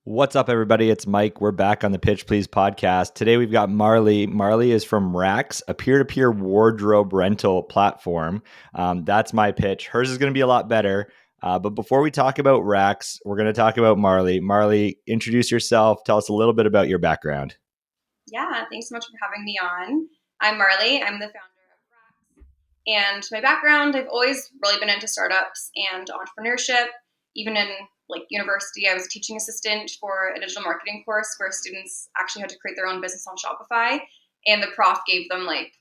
What's up, everybody? It's Mike. We're back on the Pitch Please podcast. Today we've got Marley. Marley is from Rax, a peer-to-peer wardrobe rental platform. That's my pitch. Hers is going to be a lot better. But before we talk about Rax, we're going to talk about Marley. Marley, introduce yourself. Tell us a little bit about your background. Yeah, thanks so much for having me on. I'm Marley. I'm the founder of Rax. And my background, I've always really been into startups and entrepreneurship. Even in university, I was a teaching assistant for a digital marketing course where students actually had to create their own business on Shopify. And the prof gave them a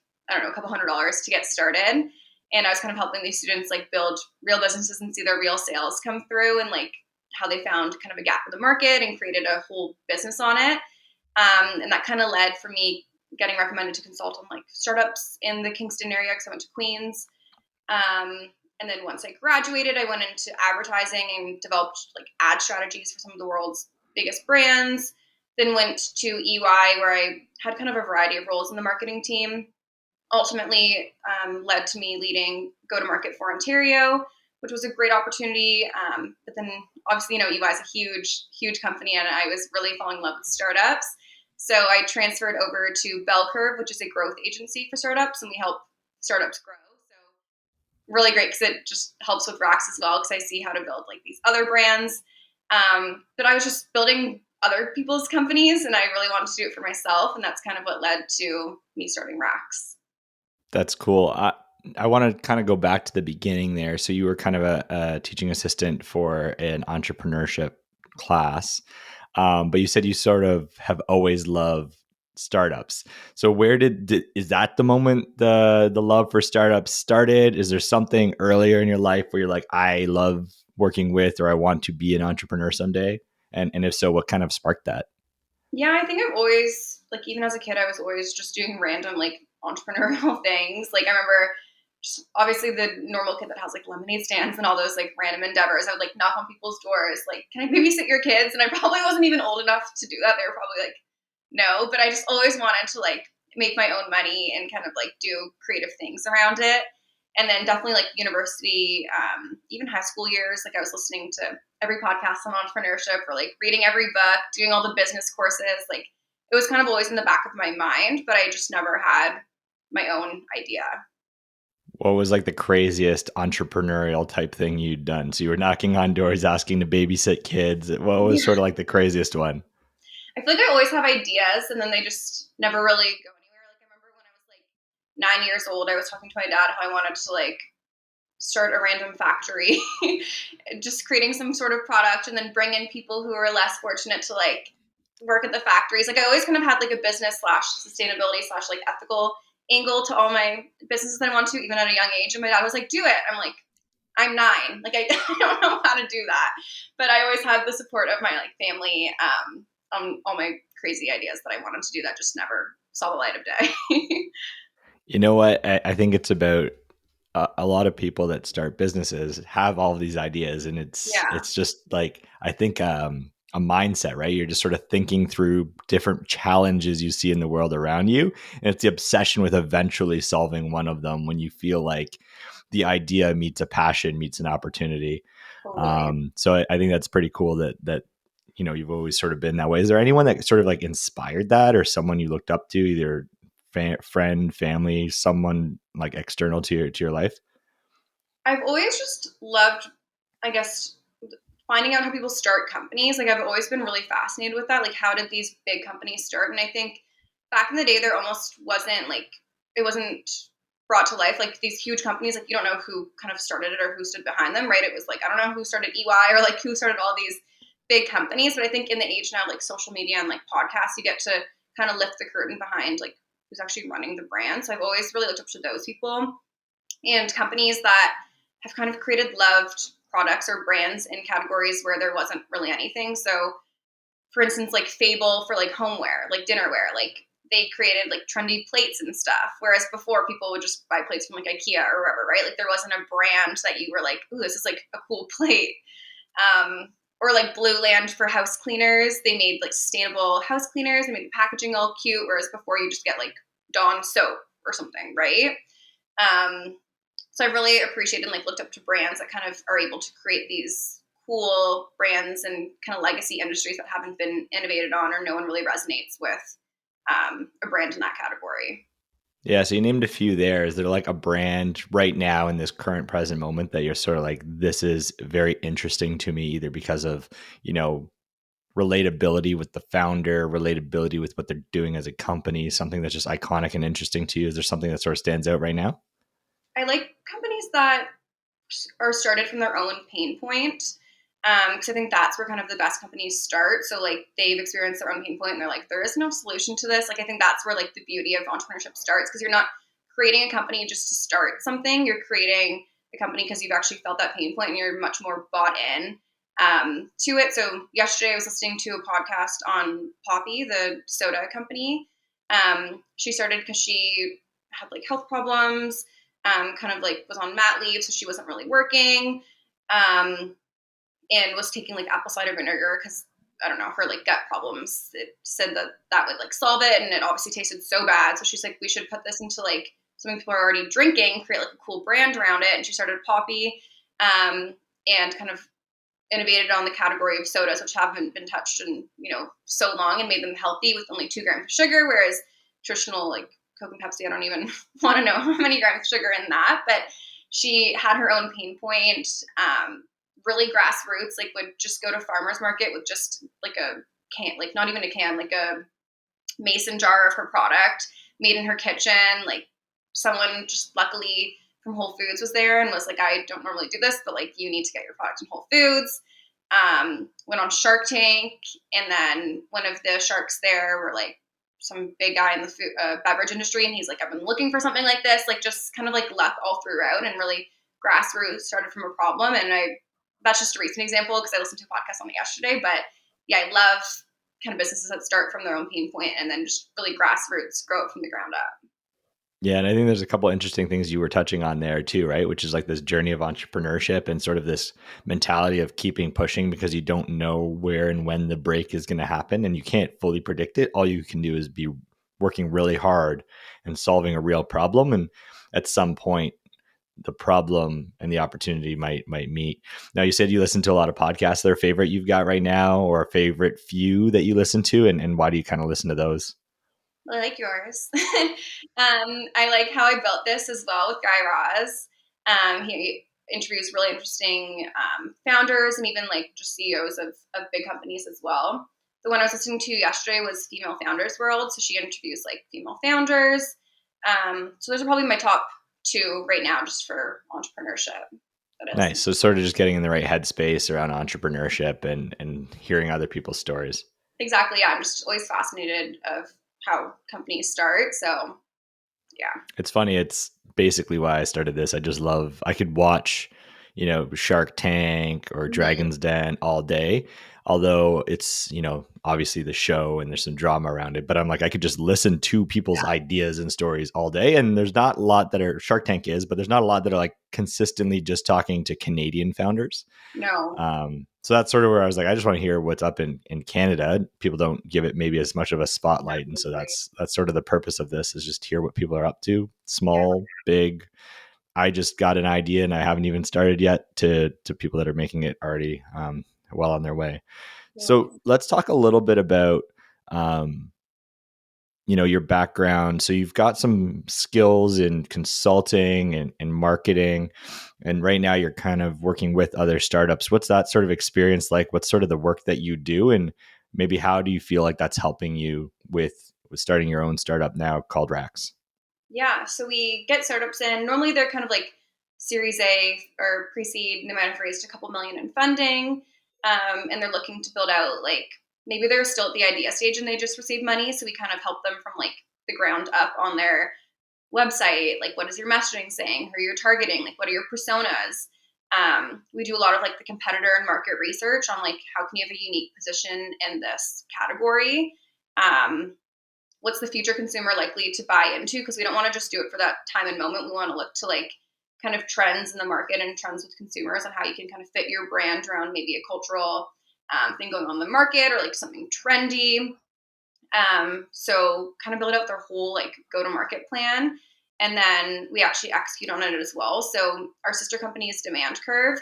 couple $100 to get started. And I was kind of helping these students build real businesses and see their real sales come through and how they found kind of a gap in the market and created a whole business on it. And that kind of led for me getting recommended to consult on startups in the Kingston area because I went to Queens. And then once I graduated, I went into advertising and developed ad strategies for some of the world's biggest brands. Then went to EY where I had kind of a variety of roles in the marketing team. Ultimately led to me leading go-to-market for Ontario, which was a great opportunity. But then obviously, EY is a huge, huge company and I was really falling in love with startups. So I transferred over to Bell Curve, which is a growth agency for startups, and we help startups grow. So really great because it just helps with Rax as well because I see how to build these other brands. But I was just building other people's companies and I really wanted to do it for myself. And that's kind of what led to me starting Rax. That's cool. I want to kind of go back to the beginning there. So you were kind of a teaching assistant for an entrepreneurship class. But you said you sort of have always loved startups. So where is that the moment the love for startups started? Is there something earlier in your life where you're like, I love working with, or I want to be an entrepreneur someday? And if so, what kind of sparked that? Yeah, I think I've always, even as a kid, I was always just doing random, entrepreneurial things. I remember just obviously the normal kid that has, lemonade stands and all those, random endeavors. I would, knock on people's doors, can I babysit your kids? And I probably wasn't even old enough to do that. They were probably no. But I just always wanted to, make my own money and kind of, do creative things around it. And then definitely university, even high school years, I was listening to every podcast on entrepreneurship or reading every book, doing all the business courses. It was kind of always in the back of my mind, but I just never had my own idea. What was the craziest entrepreneurial type thing you'd done? So you were knocking on doors, asking to babysit kids. What was sort of the craziest one? I feel I always have ideas and then they just never really go anywhere. I remember when I was 9 years old, I was talking to my dad how I wanted to start a random factory, just creating some sort of product and then bring in people who are less fortunate to work at the factories. I always kind of had a business slash sustainability slash ethical angle to all my businesses that I wanted to, even at a young age. And my dad was like, do it. I'm 9. I don't know how to do that. But I always had the support of my family on all my crazy ideas that I wanted to do that just never saw the light of day. You know what? I think it's about a lot of people that start businesses have all these ideas, and Yeah, it's just I think a mindset, right? You're just sort of thinking through different challenges you see in the world around you, and it's the obsession with eventually solving one of them when you feel like the idea meets a passion, meets an opportunity. totally. So I think that's pretty cool that you've always sort of been that way. Is there anyone that sort of inspired that, or someone you looked up to, either friend, family, someone external to your life? I've always just loved, I guess, finding out how people start companies. I've always been really fascinated with that. How did these big companies start? And I think back in the day, there almost wasn't it wasn't brought to life. These huge companies, you don't know who kind of started it or who stood behind them, right? It was I don't know who started EY or who started all these big companies. But I think in the age now, social media and podcasts, you get to kind of lift the curtain behind who's actually running the brand. So I've always really looked up to those people and companies that have kind of created loved products or brands in categories where there wasn't really anything. So for instance, Fable for homeware, dinnerware, they created trendy plates and stuff. Whereas before people would just buy plates from IKEA or wherever, right? There wasn't a brand that you were ooh, this is a cool plate. Or Blue Land for house cleaners. They made sustainable house cleaners. They made the packaging all cute. Whereas before you just get Dawn soap or something, right? So I really appreciated and looked up to brands that kind of are able to create these cool brands and kind of legacy industries that haven't been innovated on, or no one really resonates with a brand in that category. Yeah, so you named a few there. Is there like a brand right now in this current present moment that you're sort of like, this is very interesting to me, either because of, you know, relatability with the founder, relatability with what they're doing as a company, something that's just iconic and interesting to you? Is there something that sort of stands out right now? I like companies that are started from their own pain point. Because I think that's where kind of the best companies start. So like they've experienced their own pain point and they're like, there is no solution to this. Like I think that's where like the beauty of entrepreneurship starts, because you're not creating a company just to start something. You're creating the company because you've actually felt that pain point and you're much more bought in to it. So yesterday I was listening to a podcast on Poppy, the soda company. She started because she had like health problems, kind of like was on mat leave, so she wasn't really working, and was taking like apple cider vinegar because I don't know, her like gut problems. It said that that would like solve it, and it obviously tasted so bad. So she's like, we should put this into like something people are already drinking, create like a cool brand around it. And she started Poppy, and kind of innovated on the category of sodas, which haven't been touched in so long, and made them healthy with only 2 grams of sugar, whereas traditional like Coke and Pepsi, I don't even want to know how many grams of sugar in that. But she had her own pain point, really grassroots, like would just go to farmers market with just like a can, like not even a can, like a mason jar of her product made in her kitchen. Like someone just luckily from Whole Foods was there and was like, I don't normally do this, but like you need to get your product in Whole Foods. Went on Shark Tank, and then one of the sharks there were like some big guy in the food, beverage industry, and he's like, I've been looking for something like this, like just kind of like luck all throughout, and really grassroots, started from a problem. And that's just a recent example because I listened to a podcast on it yesterday. But yeah, I love kind of businesses that start from their own pain point and then just really grassroots grow it from the ground up. Yeah, and I think there's a couple interesting things you were touching on there too, right? Which is like this journey of entrepreneurship and sort of this mentality of keeping pushing because you don't know where and when the break is going to happen and you can't fully predict it. All you can do is be working really hard and solving a real problem, and at some point the problem and the opportunity might meet. Now, you said you listen to a lot of podcasts. Are there a favorite you've got right now or a favorite few that you listen to, and why do you kind of listen to those? I like yours. I like How I Built This as well with Guy Raz. He interviews really interesting founders and even like just CEOs of big companies as well. The one I was listening to yesterday was Female Founders World. So she interviews like female founders. So those are probably my top two right now just for entrepreneurship that I listen Nice. to. So sort of just getting in the right headspace around entrepreneurship and hearing other people's stories. Exactly. Yeah. I'm just always fascinated of how companies start. So yeah. It's funny. It's basically why I started this. I just love, I could watch, Shark Tank or Mhm. Dragon's Den all day. Although it's, obviously the show and there's some drama around it, but I'm like, I could just listen to people's ideas and stories all day. And there's not a lot that are, Shark Tank is, but there's not a lot that are like consistently just talking to Canadian founders. No. So that's sort of where I was like, I just want to hear what's up in Canada. People don't give it maybe as much of a spotlight, and so Absolutely. that's sort of the purpose of this, is just hear what people are up to, Yeah. small, big. I just got an idea and I haven't even started yet, to people that are making it already well on their way. So Yeah. let's talk a little bit about um, your background. So you've got some skills in consulting and marketing, and right now you're kind of working with other startups. What's that sort of experience like? What's sort of the work that you do, and maybe how do you feel like that's helping you with starting your own startup now called Rax? Yeah. So we get startups in. Normally they're kind of like Series A or pre-seed, and they might have raised a couple million in funding. And they're looking to build out like maybe they're still at the idea stage and they just received money. So we kind of help them from like the ground up on their website. Like what is your messaging saying? Who are you targeting? Like what are your personas? We do a lot of like the competitor and market research on like how can you have a unique position in this category. Um, what's the future consumer likely to buy into, because we don't want to just do it for that time and moment. We want to look to like kind of trends in the market and trends with consumers and how you can kind of fit your brand around maybe a cultural thing going on in the market or like something trendy. So kind of build out their whole like go to market plan, and then we actually execute on it as well. So our sister company is Demand Curve,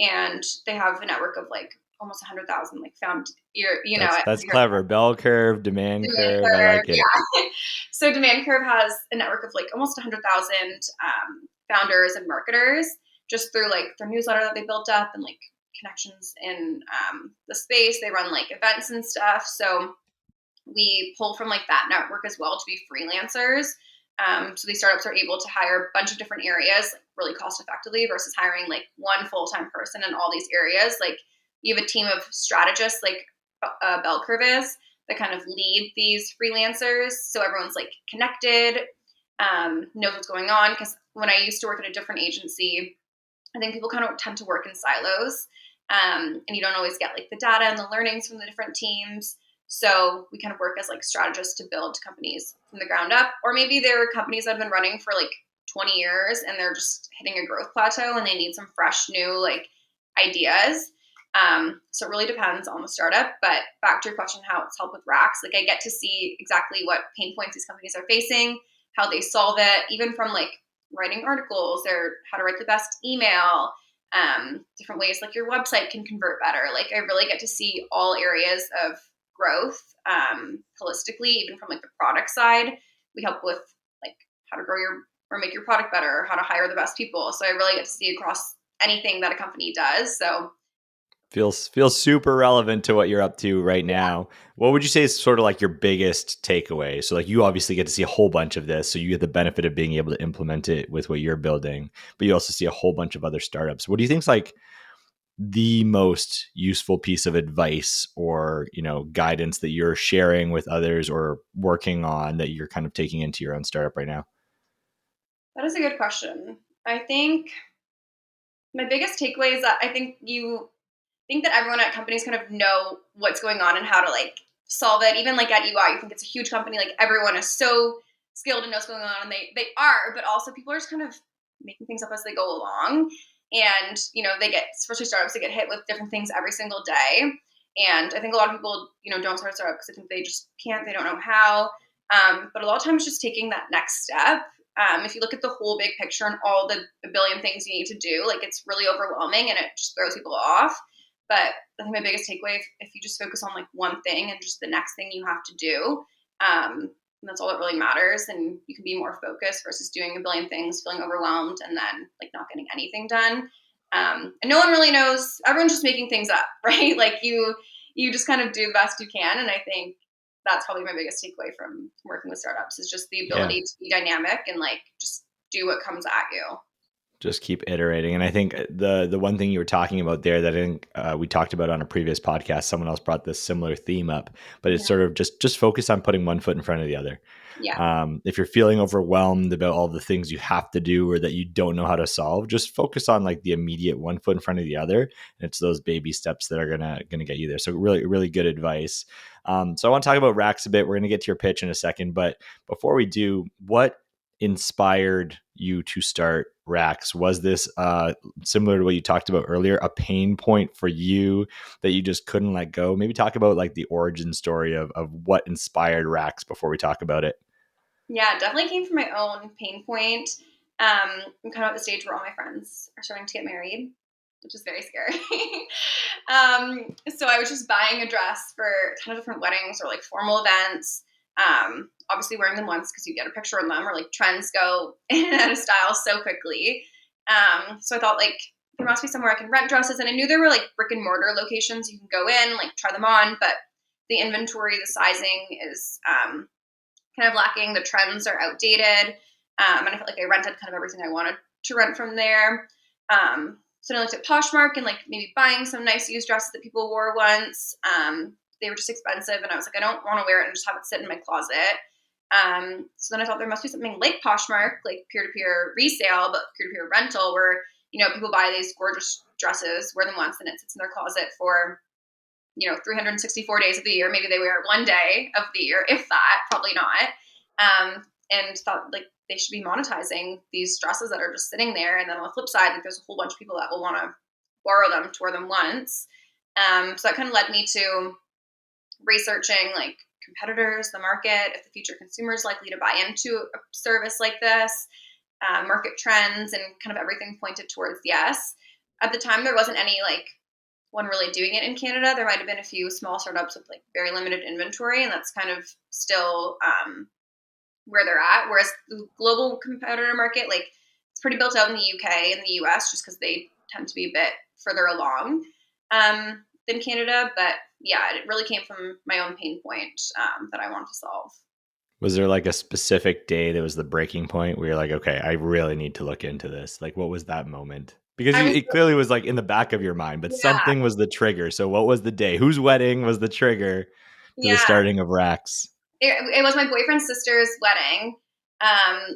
and they have a network of like almost 100,000 like found That's have you heard clever. Bell curve, demand Demand curve. I Curve, like it. yeah. So Demand Curve has a network of like almost 100,000 founders and marketers just through like their newsletter that they built up and like connections in the space. They run like events and stuff. So we pull from like that network as well to be freelancers. So these startups are able to hire a bunch of different areas like really cost effectively versus hiring like one full-time person in all these areas. Like you have a team of strategists like Bell Curve is that kind of lead these freelancers. So everyone's like connected, knows what's going on. Because when I used to work at a different agency, I think people kind of tend to work in silos, and you don't always get like the data and the learnings from the different teams. So we kind of work as like strategists to build companies from the ground up, or maybe there are companies that have been running for like 20 years and they're just hitting a growth plateau and they need some fresh new like ideas. So it really depends on the startup. But back to your question, how it's helped with Racks, like I get to see exactly what pain points these companies are facing, how they solve it, even from like writing articles or how to write the best email, different ways like your website can convert better. Like I really get to see all areas of growth holistically, even from like the product side. We help with like how to grow your or make your product better, how to hire the best people. So I really get to see across anything that a company does. So Feels super relevant to what you're up to right now. What would you say is sort of like your biggest takeaway? So like you obviously get to see a whole bunch of this, so you get the benefit of being able to implement it with what you're building, but you also see a whole bunch of other startups. What do you think is like the most useful piece of advice or, guidance that you're sharing with others or working on that you're kind of taking into your own startup right now? that is a good question. I think my biggest takeaway is that I think that everyone at companies kind of know what's going on and how to like solve it. Even like at UI, you think it's a huge company, like everyone is so skilled and knows what's going on, and they are, but also people are just kind of making things up as they go along. And they get, especially startups, they get hit with different things every single day. And I think a lot of people, don't start a startup because I think they just can't, they don't know how. But a lot of times, just taking that next step. If you look at the whole big picture and all the a billion things you need to do, like it's really overwhelming and it just throws people off. But I think my biggest takeaway, if you just focus on like one thing and just the next thing you have to do, and that's all that really matters. And you can be more focused versus doing a billion things, feeling overwhelmed, and then like not getting anything done. And no one really knows. Everyone's just making things up, right? Like you just kind of do the best you can. And I think that's probably my biggest takeaway from working with startups is just the Yeah. ability to be dynamic and like just do what comes at you. Just keep iterating. And I think the one thing you were talking about there that I think we talked about on a previous podcast, someone else brought this similar theme up, but it's Yeah. sort of just focus on putting one foot in front of the other. Yeah. If you're feeling overwhelmed about all the things you have to do or that you don't know how to solve, just focus on like the immediate one foot in front of the other. And it's those baby steps that are gonna get you there. So really, really good advice. So I want to talk about Racks a bit. We're gonna get to your pitch in a second, but before we do, what inspired you to start Racks? Was this similar to what you talked about earlier, a pain point for you that you just couldn't let go? Maybe talk about like the origin story of what inspired Racks before we talk about it. Yeah, it definitely came from my own pain point. I'm kind of at the stage where all my friends are starting to get married, which is very scary. So I was just buying a dress for a ton of different weddings or like formal events. Obviously wearing them once because you get a picture of them, or like trends go in and out of style so quickly. So I thought like there must be somewhere I can rent dresses, and I knew there were like brick and mortar locations you can go in, like try them on, but the inventory, the sizing is kind of lacking. The trends are outdated. And I felt like I rented kind of everything I wanted to rent from there. So then I looked at Poshmark and like maybe buying some nice used dresses that people wore once. They were just expensive, and I was like, I don't want to wear it and just have it sit in my closet. So then I thought there must be something like Poshmark, like peer-to-peer resale, but peer-to-peer rental, where people buy these gorgeous dresses, wear them once, and it sits in their closet for 364 days of the year. Maybe they wear it one day of the year, if that, probably not. And thought like they should be monetizing these dresses that are just sitting there. And then on the flip side, like there's a whole bunch of people that will want to borrow them to wear them once. So that kind of led me to researching like competitors, the market, if the future consumer is likely to buy into a service like this, market trends, and kind of everything pointed towards yes. At the time, there wasn't any like one really doing it in Canada. There might have been a few small startups with like very limited inventory, and that's kind of still where they're at. Whereas the global competitor market, like it's pretty built out in the UK and the US, just because they tend to be a bit further along than Canada. But yeah, it really came from my own pain point that I wanted to solve. Was there like a specific day that was the breaking point where you're like, okay, I really need to look into this? Like, what was that moment? Because I was, it clearly was like in the back of your mind, but yeah, something was the trigger. So, what was the day? Whose wedding was the trigger to the yeah. starting of Racks? It was my boyfriend's sister's wedding.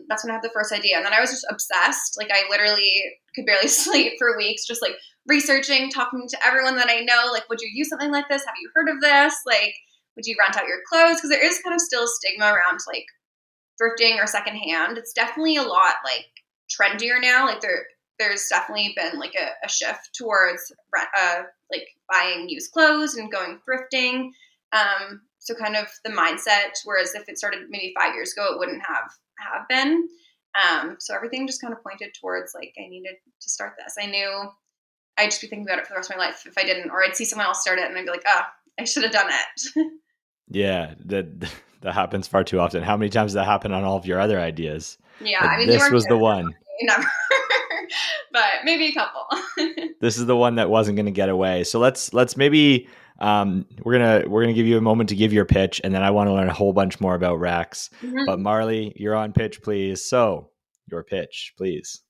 That's when I had the first idea. And then I was just obsessed. Like I literally could barely sleep for weeks, just like researching, talking to everyone that I know. Like, would you use something like this? Have you heard of this? Like, would you rent out your clothes? Because there is kind of still a stigma around like thrifting or secondhand. It's definitely a lot like trendier now. Like there's definitely been like a shift towards like buying used clothes and going thrifting. So kind of the mindset, whereas if it started maybe 5 years ago, it wouldn't have been. So everything just kind of pointed towards like I needed to start this. I knew I'd just be thinking about it for the rest of my life if I didn't, or I'd see someone else start it and I'd be like, oh, I should have done it. Yeah, that happens far too often. How many times did that happen on all of your other ideas? Yeah, I That mean, they this weren't was good. the one. Never, but maybe a couple. This is the one that wasn't going to get away. So let's maybe we're gonna give you a moment to give your pitch, and then I want to learn a whole bunch more about Racks. But Mhm. Marley, you're on pitch, please. So your pitch, please.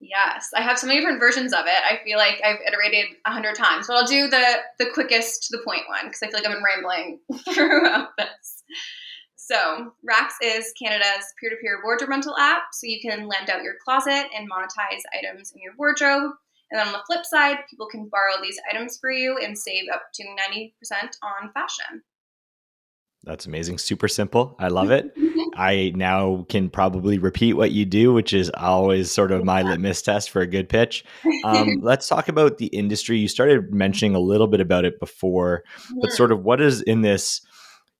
Yes, I have so many different versions of it. I feel like I've iterated 100 times, but I'll do the quickest to the point one because I feel like I've been rambling throughout this. So, Rax is Canada's peer-to-peer wardrobe rental app, so you can lend out your closet and monetize items in your wardrobe. And then on the flip side, people can borrow these items for you and save up to 90% on fashion. That's amazing. Super simple. I love it. I now can probably repeat what you do, which is always sort of my litmus test for a good pitch. Let's talk about the industry. You started mentioning a little bit about it before, but sort Mhm. of what is in this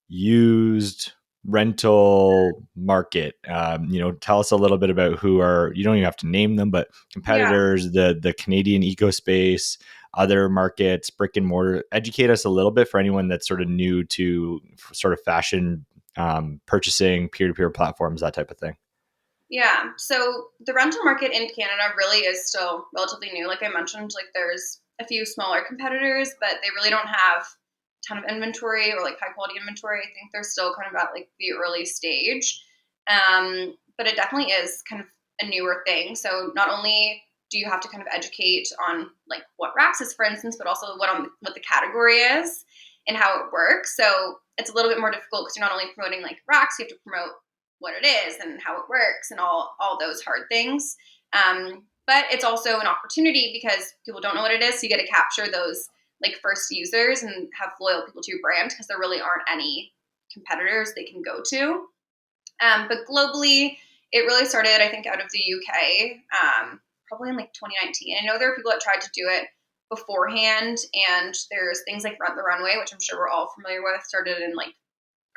used rental market? Tell us a little bit about who are, you don't even have to name them, but Yeah. competitors, the Canadian eco space, other markets, brick and mortar. Educate us a little bit for anyone that's sort of new to sort of fashion purchasing, peer to peer platforms, that type of thing. Yeah. So the rental market in Canada really is still relatively new. Like I mentioned, like there's a few smaller competitors, but they really don't have a ton of inventory or like high quality inventory. I think they're still kind of at like the early stage. But it definitely is kind of a newer thing. So not only do you have to kind of educate on like what Rax is, for instance, but also what the category is and how it works. So it's a little bit more difficult because you're not only promoting like Rax, you have to promote what it is and how it works and all those hard things. But it's also an opportunity because people don't know what it is, so you get to capture those like first users and have loyal people to your brand because there really aren't any competitors they can go to. But globally, it really started, I think, out of the UK, probably in like 2019. I know there are people that tried to do it beforehand, and there's things like Rent the Runway, which I'm sure we're all familiar with, started in like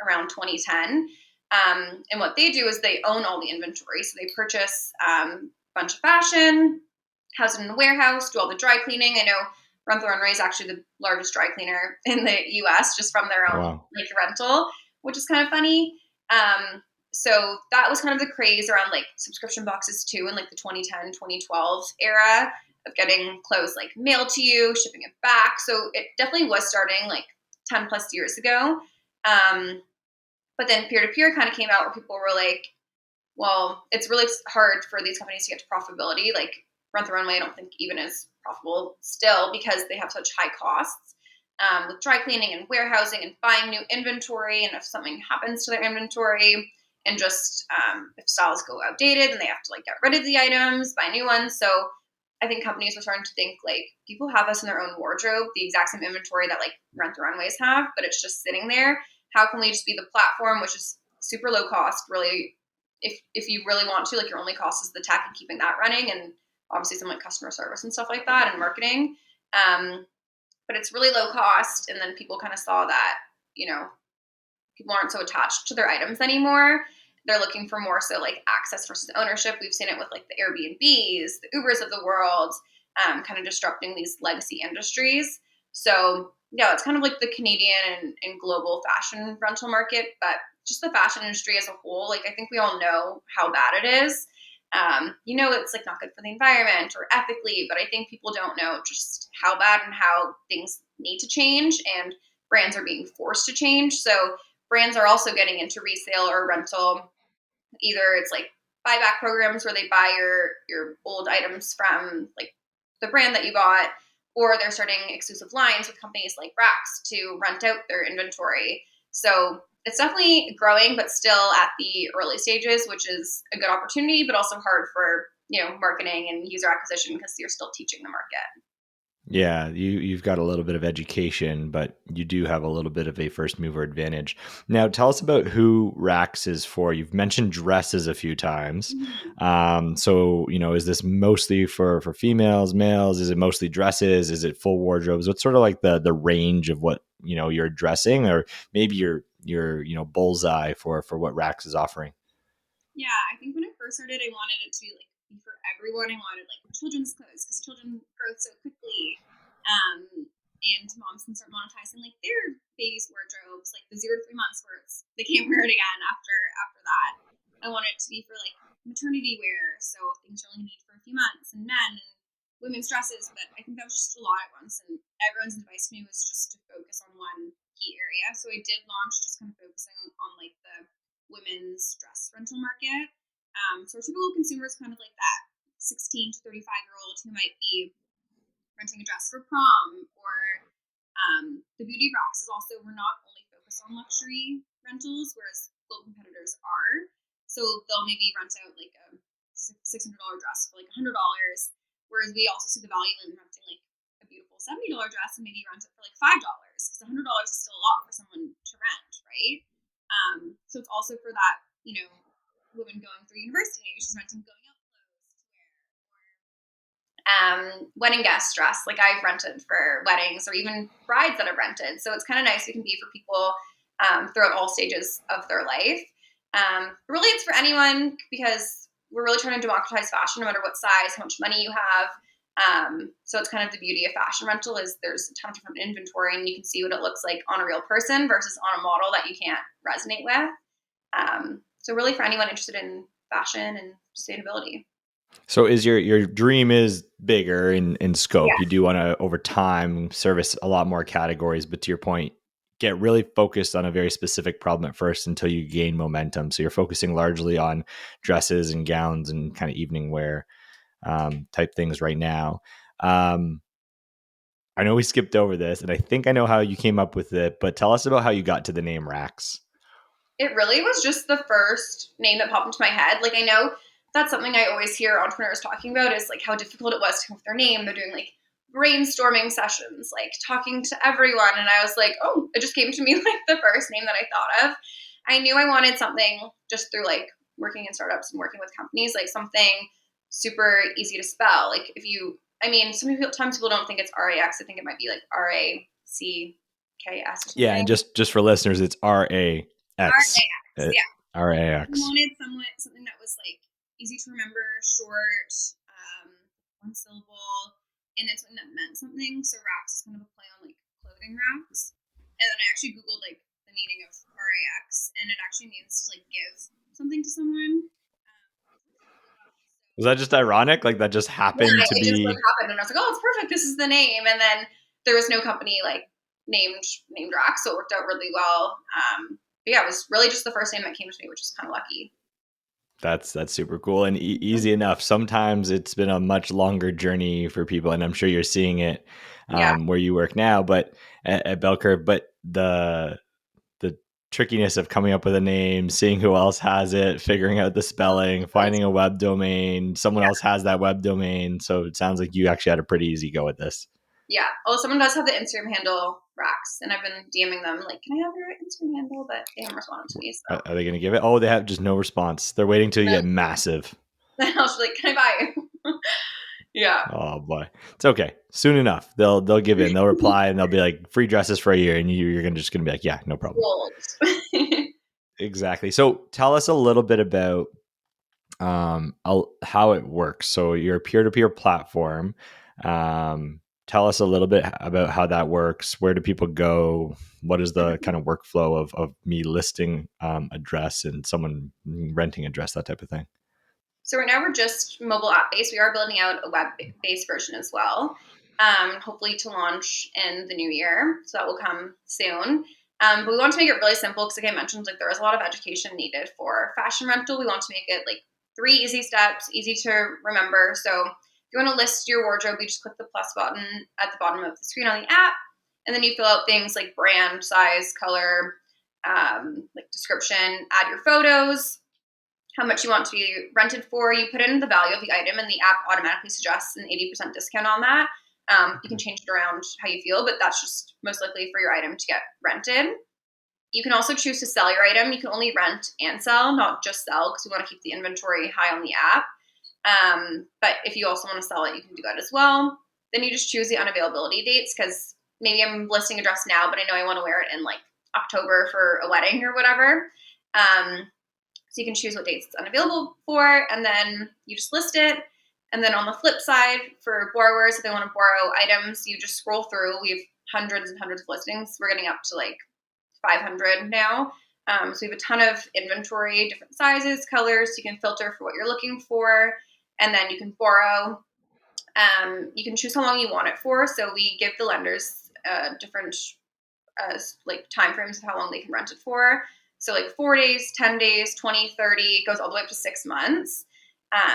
around 2010. And what they do is they own all the inventory. So they purchase a bunch of fashion, house it in a warehouse, do all the dry cleaning. I know Rent the Runway is actually the largest dry cleaner in the US just from their own Wow. like rental, which is kind of funny. So that was kind of the craze around like subscription boxes too in like the 2010, 2012 era of getting clothes like mailed to you, shipping it back. So it definitely was starting like 10 plus years ago. Um, but then peer to peer kind of came out where people were like, well, it's really hard for these companies to get to profitability. Like Rent the Runway, I don't think even is profitable still because they have such high costs with dry cleaning and warehousing and buying new inventory. And if something happens to their inventory and just if styles go outdated and they have to like get rid of the items, buy new ones. So I think companies were starting to think like people have us in their own wardrobe, the exact same inventory that like Rent the Runways have, but it's just sitting there. How can we just be the platform, which is super low cost, really if you really want to, like your only cost is the tech and keeping that running, and obviously some like customer service and stuff like that and marketing. Um, but it's really low cost, and then people kind of saw that you know people aren't so attached to their items anymore. They're looking for more so like access versus ownership. We've seen it with like the Airbnbs, the Ubers of the world. kind of disrupting these legacy industries. So yeah, it's kind of like the Canadian and global fashion rental market, but just the fashion industry as a whole. Like I think we all know how bad it is. It's like not good for the environment or ethically, but I think people don't know just how bad and how things need to change, and brands are being forced to change. So brands are also getting into resale or rental. Either it's like buyback programs where they buy your old items from like the brand that you bought, or they're starting exclusive lines with companies like Rax to rent out their inventory. So it's definitely growing, but still at the early stages, which is a good opportunity, but also hard for marketing and user acquisition because you're still teaching the market. Yeah, you've got a little bit of education, but you do have a little bit of a first mover advantage. Now, tell us about who Rax is for. You've mentioned dresses a few times. Mhm. So is this mostly for females, males? Is it mostly dresses? Is it full wardrobes? What's sort of like the range of what you're addressing, or maybe your bullseye for what Rax is offering? Yeah, I think when I first started, I wanted it to like be for everyone. I wanted like children's clothes because children grow so quickly, and moms can start monetizing like their babies' wardrobes, like the 0 to 3 months where they can't wear it again after that. I wanted it to be for like maternity wear, so things you only need for a few months, and men and women's dresses. But I think that was just a lot at once, and everyone's advice to me was just to focus on one key area. So I did launch just kind of focusing on like the women's dress rental market. So our typical consumer is kind of like that 16 to 35-year-old who might be renting a dress for prom, or the beauty box is also, we're not only focused on luxury rentals, whereas global competitors are. So they'll maybe rent out like a $600 dress for like $100, whereas we also see the value in renting like a beautiful $70 dress and maybe rent it for like $5 because $100 is still a lot for someone to rent, right? So it's also for that, women going through university, maybe she's renting going out clothes to wear, wedding guest dress. Like I've rented for weddings or even brides that have rented. So it's kind of nice. It can be for people throughout all stages of their life. Really, it's for anyone because we're really trying to democratize fashion, no matter what size, how much money you have. So it's kind of the beauty of fashion rental is there's a ton of different inventory and you can see what it looks like on a real person versus on a model that you can't resonate with. So really for anyone interested in fashion and sustainability. So is your dream is bigger in scope. You Yeah. do want to over time service a lot more categories, but to your point, get really focused on a very specific problem at first until you gain momentum. So you're focusing largely on dresses and gowns and kind of evening wear type things right now. Um, I know we skipped over this, and I think I know how you came up with it, but tell us about how you got to the name Rax. It really was just the first name that popped into my head. Like I know that's something I always hear entrepreneurs talking about is like how difficult it was to come up with their name. They're doing like brainstorming sessions, like talking to everyone. And I was like, oh, it just came to me like the first name that I thought of. I knew I wanted something just through like working in startups and working with companies, like something super easy to spell. Like if you, I mean, sometimes people don't think it's RAX. I think it might be like RACKS or Yeah, and something. just for listeners, it's RAX. RAX, yeah. I RAX. wanted something that was like easy to remember, short, one syllable, and then something that meant something. So racks is kind of a play on like clothing racks. And then I actually googled like the meaning of RAX, and it actually means to like give something to someone. Was that just ironic? Like that just Yeah, happened to it just like be. happened, and I was like, oh, it's perfect. This is the name. And then there was no company like named Rax, so it worked out really well. But yeah, it was really just the first name that came to me, which is kind of lucky. That's super cool and easy enough. Sometimes it's been a much longer journey for people, and I'm sure you're seeing it Yeah, where you work now. But at Bell Curve, but the trickiness of coming up with a name, seeing who else has it, figuring out the spelling, finding a web domain, someone yeah. else has that web domain. So it sounds like you actually had a pretty easy go with this. Yeah. Oh, someone does have the Instagram handle Rax, and I've been DMing them like, "Can I have your Instagram handle?" But they haven't responded to me. So Are they going to give it? Oh, they have just no response. They're waiting till you get massive. then I was like, "Can I buy you?" Yeah. Oh boy, it's okay. Soon enough, they'll give in. They'll reply and they'll be like free dresses for a year, and you're gonna just gonna be like, yeah, no problem. Gold. Exactly. So tell us a little bit about how it works. So you're a peer to peer platform. Tell us a little bit about how that works. Where do people go? What is the kind of workflow of me listing address and someone renting address, that type of thing? So right now we're just mobile app based. We are building out a web based version as well. Hopefully to launch in the new year. So that will come soon. But we want to make it really simple because, like I mentioned, like there is a lot of education needed for fashion rental. We want to make it like 3 easy steps, easy to remember. So if you want to list your wardrobe, you just click the plus button at the bottom of the screen on the app, and then you fill out things like brand, size, color, like description, add your photos, how much you want to be rented for. You put in the value of the item, and the app automatically suggests an 80% discount on that. You can change it around how you feel, but that's just most likely for your item to get rented. You can also choose to sell your item. You can only rent and sell, not just sell, because we want to keep the inventory high on the app. But if you also want to sell it, you can do that as well. Then you just choose the unavailability dates, because maybe I'm listing a dress now, but I know I want to wear it in like October for a wedding or whatever. So you can choose what dates it's unavailable for, and then you just list it. And then on the flip side, for borrowers, if they want to borrow items, you just scroll through. We have hundreds and hundreds of listings. We're getting up to like 500 now. So we have a ton of inventory, different sizes, colors. You can filter for what you're looking for, and then you can borrow. You can choose how long you want it for. So we give the lenders different like time frames of how long they can rent it for. So like 4 days, 10 days, 20, 30, it goes all the way up to 6 months.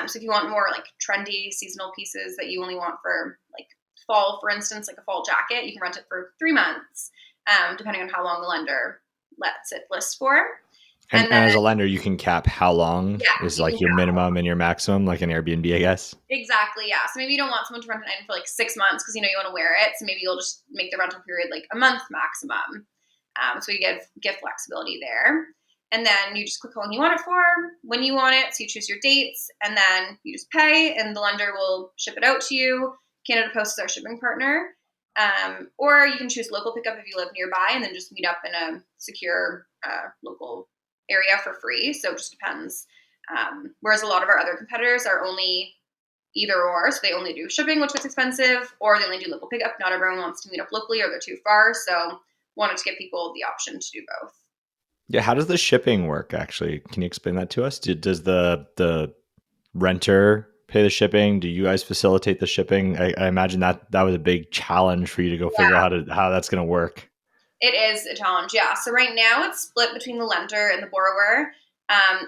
So if you want more like trendy seasonal pieces that you only want for like fall, for instance, like a fall jacket, you can rent it for 3 months, depending on how long the lender lets it list for. And And then, as a lender, you can cap how long yeah, is you can like your minimum and your maximum, like an Airbnb, I guess. exactly, yeah. So maybe you don't want someone to rent an item for like 6 months because you know you want to wear it. So maybe you'll just make the rental period like a month maximum. So you give flexibility there. And then you just click how long you want it for, when you want it. So you choose your dates, and then you just pay, and the lender will ship it out to you. Canada Post is our shipping partner. Or you can choose local pickup if you live nearby, and then just meet up in a secure local area for free. So it just depends. Whereas a lot of our other competitors are only either or, so they only do shipping, which gets expensive, or they only do local pickup. Not everyone wants to meet up locally, or they're too far. So wanted to give people the option to do both. Yeah, how does the shipping work actually? Can you explain that to us? Does the renter pay the shipping? Do you guys facilitate the shipping? I imagine that was a big challenge for you to go figure Yeah, out how that's going to work. it is a challenge. Yeah. So right now it's split between the lender and the borrower.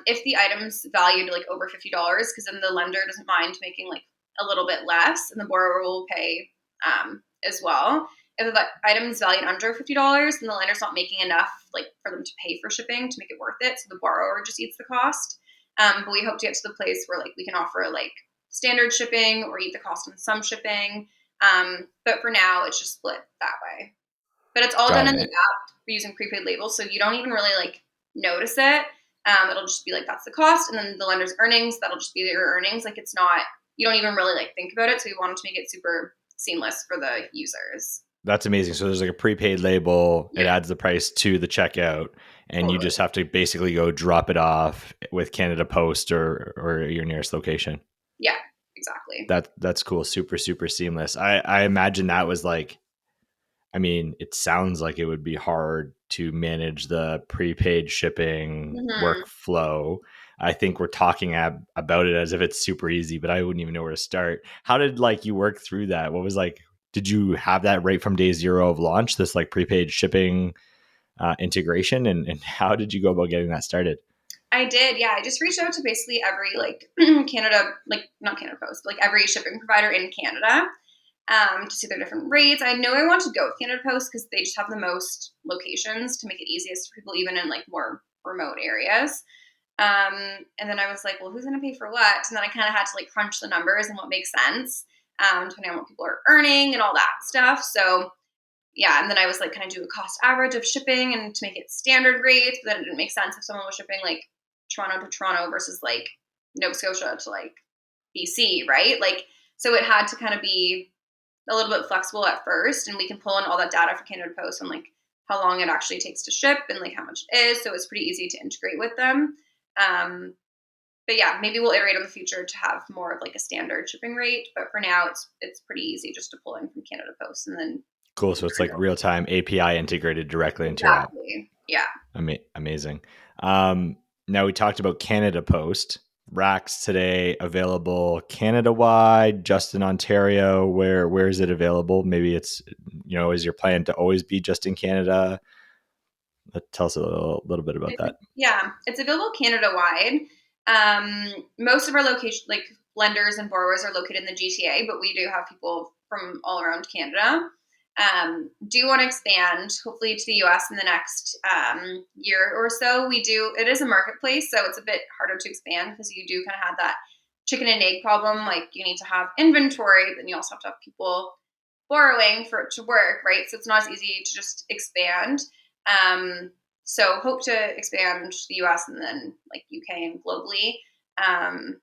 If the item's valued like over $50, because then the lender doesn't mind making like a little bit less, and the borrower will pay as well. If the item is valued under $50, then the lender's not making enough like for them to pay for shipping to make it worth it, so the borrower just eats the cost. But we hope to get to the place where like we can offer like standard shipping or eat the cost on some shipping. But for now, it's just split that way. But it's all done Got in the it. app using prepaid labels, so you don't even really like notice it. It'll just be like that's the cost, and then the lender's earnings. That'll just be your earnings. Like it's not, you don't even really like think about it. So we wanted to make it super seamless for the users. That's amazing. So there's like a prepaid label. It Yeah, adds the price to the checkout, and you totally. just have to basically go drop it off with Canada Post or your nearest location. Yeah, exactly. That's cool. Super super seamless. I imagine that was like, I mean, it sounds like it would be hard to manage the prepaid shipping Hmm. workflow. I think we're talking about it as if it's super easy, but I wouldn't even know where to start. How did like you work through that? What was like, did you have that right from day zero of launch, this like prepaid shipping integration? And how did you go about getting that started? I did, yeah. I just reached out to basically every like Canada, like not Canada Post, but like every shipping provider in Canada, to see their different rates. I know I want to go with Canada Post because they just have the most locations to make it easiest for people, even in like more remote areas. And then I was like, well, who's going to pay for what? And then I kind of had to like crunch the numbers and what makes sense, depending on what people are earning and all that stuff. So yeah, and then I was like, kind of do a cost average of shipping and to make it standard rates, but then it didn't make sense if someone was shipping like Toronto to Toronto versus like Nova Scotia to like BC, right? Like, so it had to kind of be a little bit flexible at first, and we can pull in all that data for Canada Post on like how long it actually takes to ship and like how much it is. So it's pretty easy to integrate with them. Um, but yeah, maybe we'll iterate in the future to have more of like a standard shipping rate. But for now, it's pretty easy just to pull in from Canada Post and then Cool. So it's like real time API integrated directly into your app. exactly. Yeah. Amazing. Now we talked about Canada Post. Racks today available Canada wide, just in Ontario. Where is it available? Maybe it's, is your plan to always be just in Canada? Tell us a little bit about that. Yeah, it's available Canada wide. Most of our location, like lenders and borrowers, are located in the GTA, but we do have people from all around Canada. Do want to expand, hopefully, to the US in the next year or so. We do. It is a marketplace, so it's a bit harder to expand because you do kind of have that chicken and egg problem. Like you need to have inventory, but you also have to have people borrowing for it to work, right? So it's not as easy to just expand. So hope to expand to the US and then like UK and globally. Um,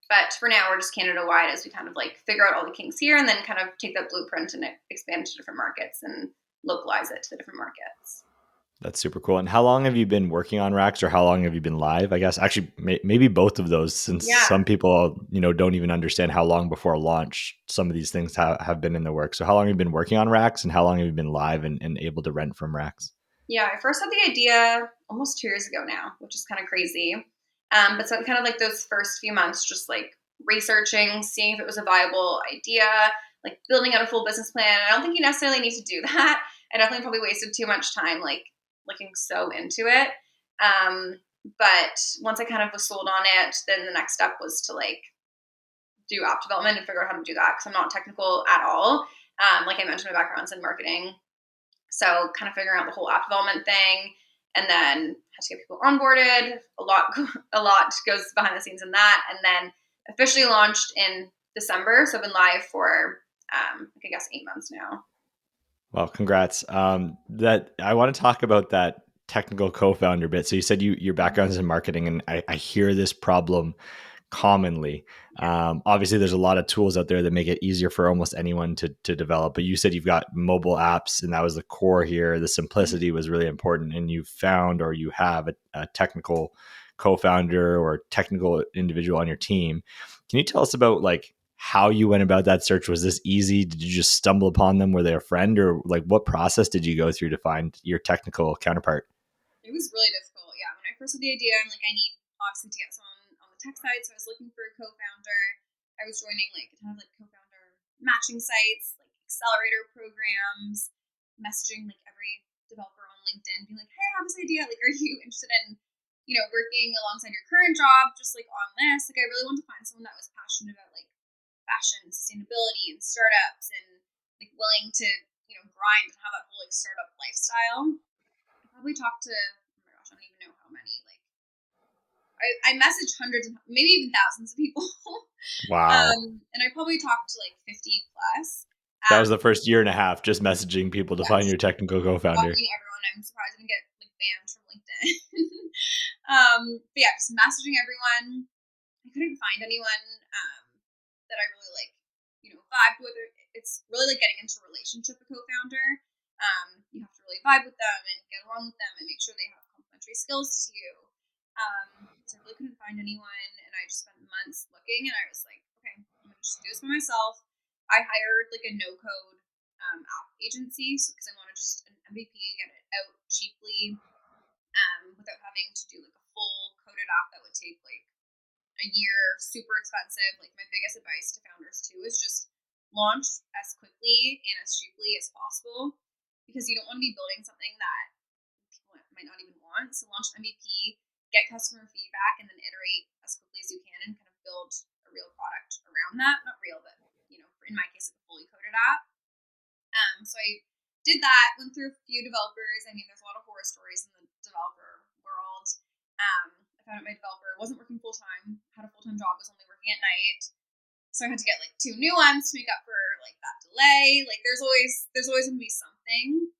but for now, we're just Canada wide as we kind of like figure out all the kinks here and then kind of take that blueprint and expand to different markets and localize it to the different markets. That's super cool. And how long have you been working on Racks, or how long have you been live? I guess actually maybe both of those, since Yeah. some people don't even understand how long before launch some of these things have been in the works. So how long have you been working on Racks, and how long have you been live and able to rent from Racks? Yeah, I first had the idea almost 2 years ago now, which is kind of crazy. But so kind of like those first few months, just like researching, seeing if it was a viable idea, like building out a full business plan. I don't think you necessarily need to do that. I definitely probably wasted too much time like looking so into it. Um, but once I kind of was sold on it, then the next step was to like do app development and figure out how to do that because I'm not technical at all. Like I mentioned, my background's in marketing, so kind of figuring out the whole app development thing, and then had to get people onboarded. A lot goes behind the scenes in that, and then officially launched in December. So I've been live for like I guess 8 months now. Well, congrats. That I want to talk about that technical co-founder bit. So you said your background is in marketing, and I hear this problem commonly. Obviously, there's a lot of tools out there that make it easier for almost anyone to develop. But you said you've got mobile apps, and that was the core here. The simplicity was really important, and you found, or you have a technical co-founder or technical individual on your team. Can you tell us about like how you went about that search? Was this easy? Did you just stumble upon them? Were they a friend, or like what process did you go through to find your technical counterpart? It was really difficult. Yeah, when I first had the idea, I'm like, I need obviously to get someone on the tech side, so I was looking for a co-founder. I was joining like a ton of like co-founder matching sites, like accelerator programs, messaging like every developer on LinkedIn, being like, "Hey, I have this idea. Like, are you interested in, working alongside your current job, just like on this?" Like, I really want to find someone that was passionate about like fashion, sustainability, and startups, and like willing to grind and have that whole like startup lifestyle. I probably talked to, oh my gosh, I don't even know how many. Like, I messaged hundreds and maybe even thousands of people. Wow. And I probably talked to like 50 plus. That was the Um, first year and a half just messaging people to find yes, your technical co-founder. stalking everyone. I'm surprised I didn't get like banned from LinkedIn. But yeah, just messaging everyone. I couldn't find anyone that I really like, vibed with. It's really like getting into a relationship with a co-founder. You have to really vibe with them and get along with them and make sure they have complementary skills to you. So I really couldn't find anyone, and I just spent months looking, and I was like, okay, I'm gonna just do this by myself. I hired like a no-code app agency, because I wanted just an MVP, get it out cheaply, without having to do like a full coded app that would take like a year, super expensive. Like my biggest advice to founders too is just launch as quickly and as cheaply as possible, because you don't want to be building something that people might not even want. So launch MVP, get customer feedback, and then iterate as quickly as you can and kind of build a real product around that. Not real, but in my case, like a fully coded app. So I did that, went through a few developers. I mean, there's a lot of horror stories in the developer world. I found out my developer wasn't working full time, had a full time job, was only working at night. So I had to get like 2 new ones to make up for like that delay. Like there's always gonna be something.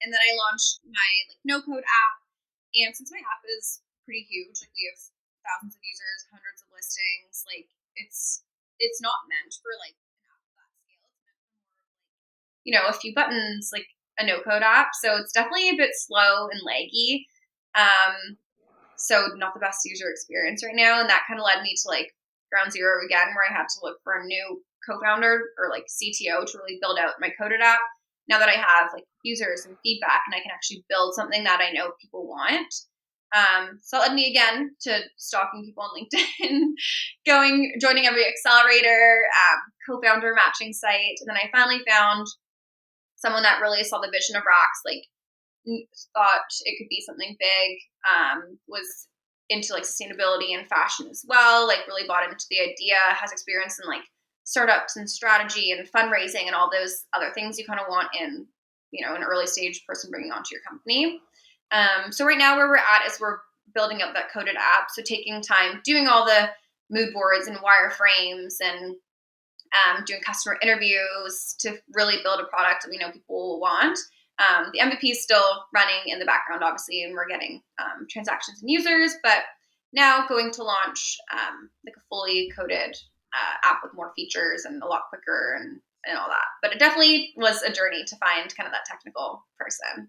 And then I launched my like no code app. And since my app is pretty huge, like we have thousands of users, hundreds of listings, like it's not meant for like an app of that scale. It's meant for more of like, a few buttons, like a no code app. So it's definitely a bit slow and laggy. Um, So not the best user experience right now. And that kind of led me to like ground zero again, where I had to look for a new co-founder or like CTO to really build out my coded app. Now that I have like users and feedback and I can actually build something that I know people want. So that led me again to stalking people on LinkedIn, joining every accelerator, co-founder matching site. And then I finally found someone that really saw the vision of Rocks, like thought it could be something big, was into like sustainability and fashion as well, like really bought into the idea, has experience in like startups and strategy and fundraising and all those other things you kind of want in, an early stage person bringing onto your company. So right now where we're at is we're building up that coded app. So taking time, doing all the mood boards and wireframes and doing customer interviews to really build a product that we know people will want. The MVP is still running in the background, obviously, and we're getting transactions and users, but now going to launch like a fully coded app with more features and a lot quicker and all that. But it definitely was a journey to find kind of that technical person.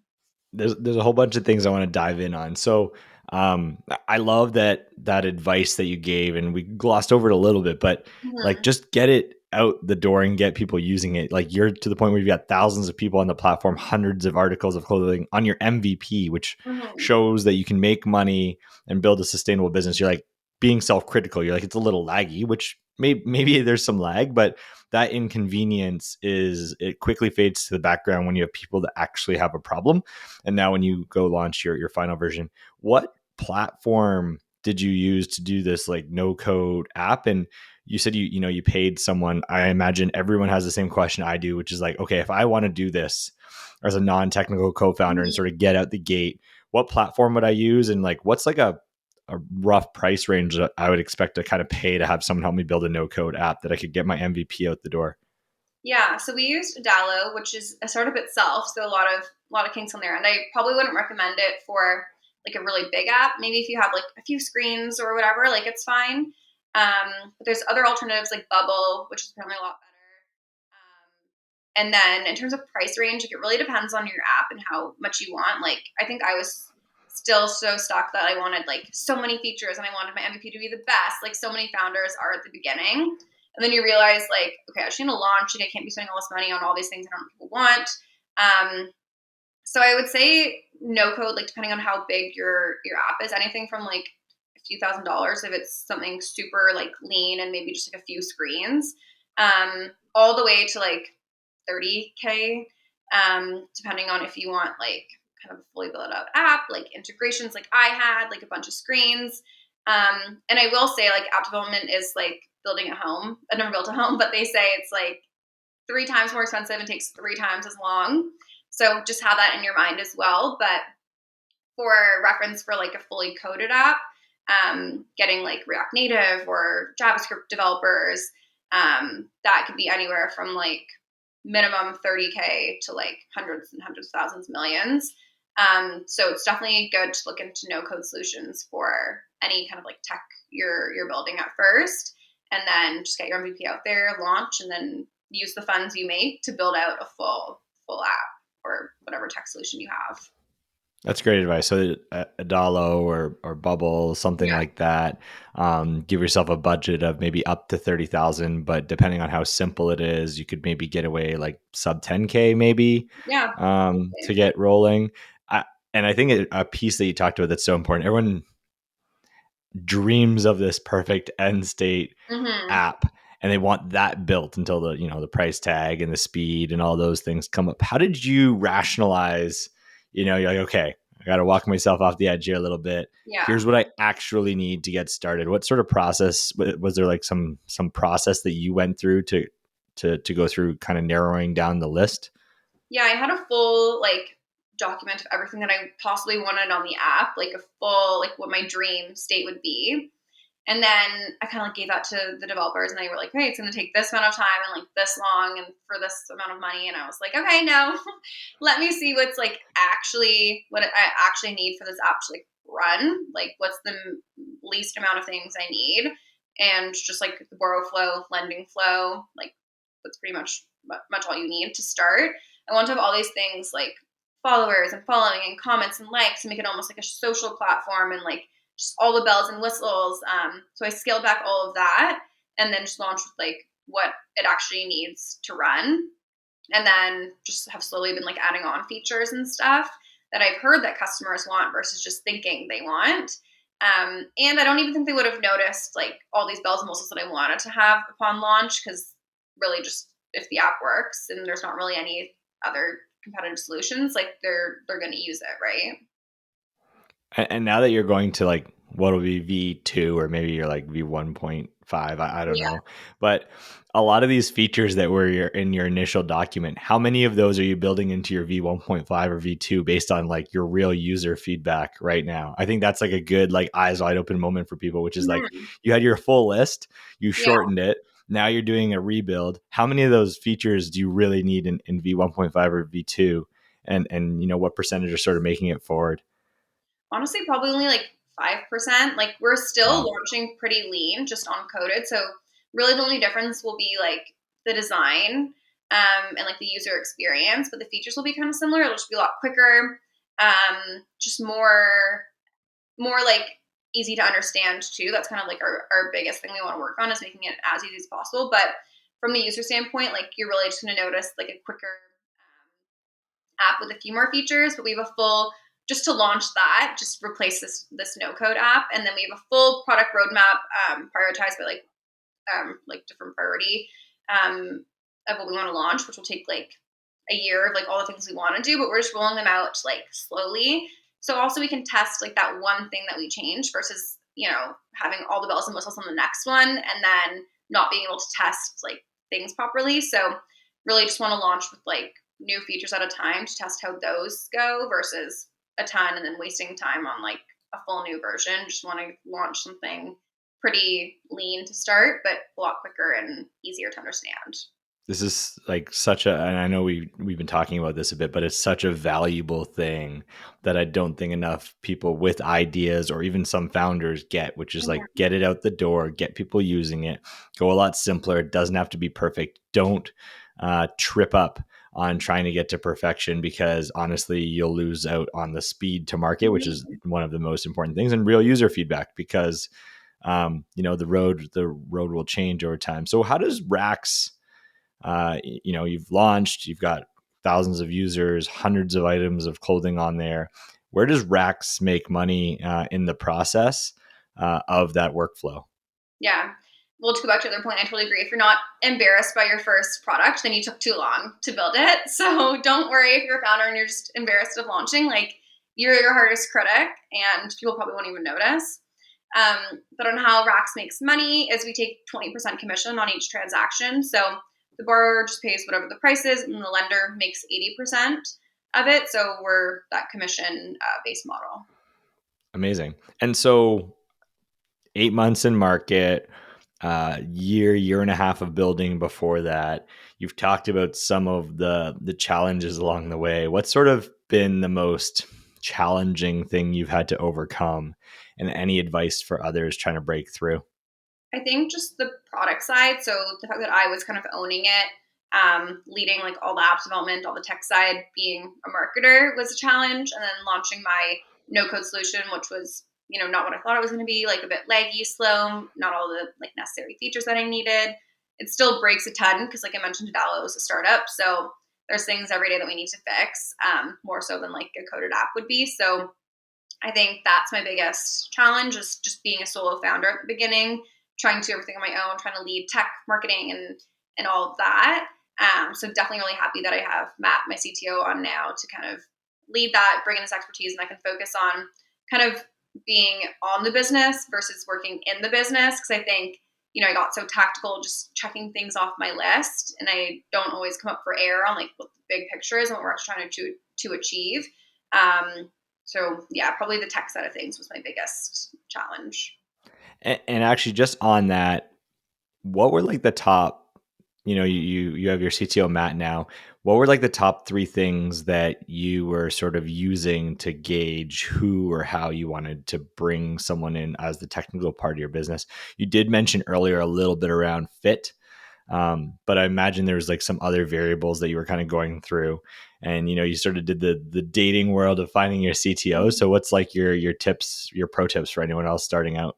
There's a whole bunch of things I want to dive in on. So I love that advice that you gave, and we glossed over it a little bit, but like Mm-hmm. just get it out the door and get people using it. Like you're to the point where you've got thousands of people on the platform, hundreds of articles of clothing on your MVP, which Mm-hmm. shows that you can make money and build a sustainable business. You're like being self-critical. You're like, it's a little laggy, which maybe there's some lag, but that inconvenience is it quickly fades to the background when you have people that actually have a problem. And now when you go launch your final version, what platform did you use to do this like no code app? And you said you paid someone. I imagine everyone has the same question I do, which is like, okay, if I want to do this as a non-technical co-founder and Mm-hmm. sort of get out the gate, what platform would I use? And like, what's like a rough price range that I would expect to kind of pay to have someone help me build a no code app that I could get my MVP out the door? Yeah, so we used Dallo, which is a startup itself, so a lot of kinks on there, and I probably wouldn't recommend it for like a really big app. Maybe if you have like a few screens or whatever, like it's fine. But there's other alternatives like Bubble, which is apparently a lot better. And then in terms of price range, like it really depends on your app and how much you want. Like I think I was still so stuck that I wanted like so many features and I wanted my MVP to be the best, like so many founders are at the beginning. And then you realize like, okay, I actually need to launch, like I can't be spending all this money on all these things I don't know people want. So I would say no code, like depending on how big your app is, anything from like a few $1,000s if it's something super like lean and maybe just like a few screens, all the way to like 30K, depending on if you want like kind of a fully built out app, like integrations like I had, like a bunch of screens. And I will say like app development is like building a home. I've never built a home, but they say it's like 3 times more expensive and takes 3 times as long. So just have that in your mind as well. But for reference for like a fully coded app, getting like React Native or JavaScript developers, that could be anywhere from like minimum 30K to like hundreds and hundreds of thousands, millions. So it's definitely good to look into no code solutions for any kind of like tech you're building at first, and then just get your MVP out there, launch, and then use the funds you make to build out a full app or whatever tech solution you have. That's great advice. So a Adalo or Bubble, something Yeah, like that. Give yourself a budget of maybe up to 30,000, but depending on how simple it is, you could maybe get away like sub 10K maybe yeah, to get rolling. I, and I think a piece that you talked about that's so important. Everyone dreams of this perfect end state mm-hmm. app, and they want that built until the price tag and the speed and all those things come up. How did you rationalize, you're like, okay, I got to walk myself off the edge here a little bit. Yeah. Here's what I actually need to get started. What sort of process was there? Like some process that you went through to go through kind of narrowing down the list? Yeah, I had a full like document of everything that I possibly wanted on the app, like a full like what my dream state would be. And then I kind of like gave that to the developers, and they were like, "Hey, it's going to take this amount of time and like this long and for this amount of money." And I was like, "Okay, no, let me see what's like actually what I actually need for this app to like run. Like, what's the least amount of things I need, and just like the borrow flow, lending flow, like that's pretty much all you need to start. I want to have all these things like followers and following and comments and likes and make it almost like a social platform and like just all the bells and whistles. So I scaled back all of that and then just launched with like what it actually needs to run. And then just have slowly been like adding on features and stuff that I've heard that customers want versus just thinking they want. And I don't even think they would have noticed like all these bells and whistles that I wanted to have upon launch, because really just if the app works and there's not really any other competitive solutions, like they're going to use it, right? And now that you're going to like what will be V2 or maybe you're like V1.5, I don't Yeah. know. But a lot of these features that were in your initial document, how many of those are you building into your V1.5 or V2 based on like your real user feedback right now? I think that's like a good like eyes wide open moment for people, which is like Mm-hmm. you had your full list, you Yeah. shortened it. Now you're doing a rebuild. How many of those features do you really need in V1.5 or V2? And what percentage are sort of making it forward? Honestly, probably only like 5%. Like we're still Wow. launching pretty lean, just on coded. So really the only difference will be like the design and like the user experience, but the features will be kind of similar. It'll just be a lot quicker, just more like easy to understand too. That's kind of like our biggest thing we want to work on, is making it as easy as possible. But from the user standpoint, like you're really just going to notice like a quicker app with a few more features, but we have a full, just to launch that, just replace this no code app, and then we have a full product roadmap, prioritized by like different priority um, of what we want to launch, which will take like a year of like all the things we want to do, but we're just rolling them out like slowly. So also we can test like that one thing that we change versus having all the bells and whistles on the next one and then not being able to test like things properly. So really just want to launch with like new features at a time to test how those go versus a ton and then wasting time on like a full new version. Just want to launch something pretty lean to start, but a lot quicker and easier to understand. This is like such a, and I know we've been talking about this a bit, but it's such a valuable thing that I don't think enough people with ideas or even some founders get, which is like Mhm. get it out the door, get people using it, go a lot simpler. It doesn't have to be perfect. Don't trip up on trying to get to perfection, because honestly, you'll lose out on the speed to market, which is one of the most important things, and real user feedback, because the road will change over time. So how does Rax, you've launched, you've got thousands of users, hundreds of items of clothing on there. Where does Rax make money in the process of that workflow? Yeah. Well, to go back to the other point, I totally agree. If you're not embarrassed by your first product, then you took too long to build it. So don't worry if you're a founder and you're just embarrassed of launching. Like you're your hardest critic, and people probably won't even notice. But on how Rax makes money is we take 20% commission on each transaction. So the borrower just pays whatever the price is, and the lender makes 80% of it. So we're that commission based model. Amazing. And so 8 months in market, year and a half of building before that. You've talked about some of the challenges along the way. What's sort of been the most challenging thing you've had to overcome, and any advice for others trying to break through? I think just the product side. So the fact that I was kind of owning it, leading like all the apps development, all the tech side, being a marketer was a challenge, and then launching my no code solution, which was not what I thought it was going to be, like a bit laggy, slow, not all the like necessary features that I needed. It still breaks a ton because, like I mentioned, Dalo was a startup, so there's things every day that we need to fix, more so than like a coded app would be. So I think that's my biggest challenge, is just being a solo founder at the beginning, trying to do everything on my own, trying to lead tech marketing and all of that. So definitely really happy that I have Matt, my CTO, on now to kind of lead that, bring in his expertise, and I can focus on kind of being on the business versus working in the business. Because I think I got so tactical, just checking things off my list, and I don't always come up for air on like what the big picture is and what we're actually trying to achieve. So yeah, probably the tech side of things was my biggest challenge. And actually, just on that, what were like the top, you have your CTO Matt now. What were like the top three things that you were sort of using to gauge who or how you wanted to bring someone in as the technical part of your business? You did mention earlier a little bit around fit. But I imagine there was like some other variables that you were kind of going through, and you sort of did the dating world of finding your CTO. So what's like your tips, your pro tips for anyone else starting out?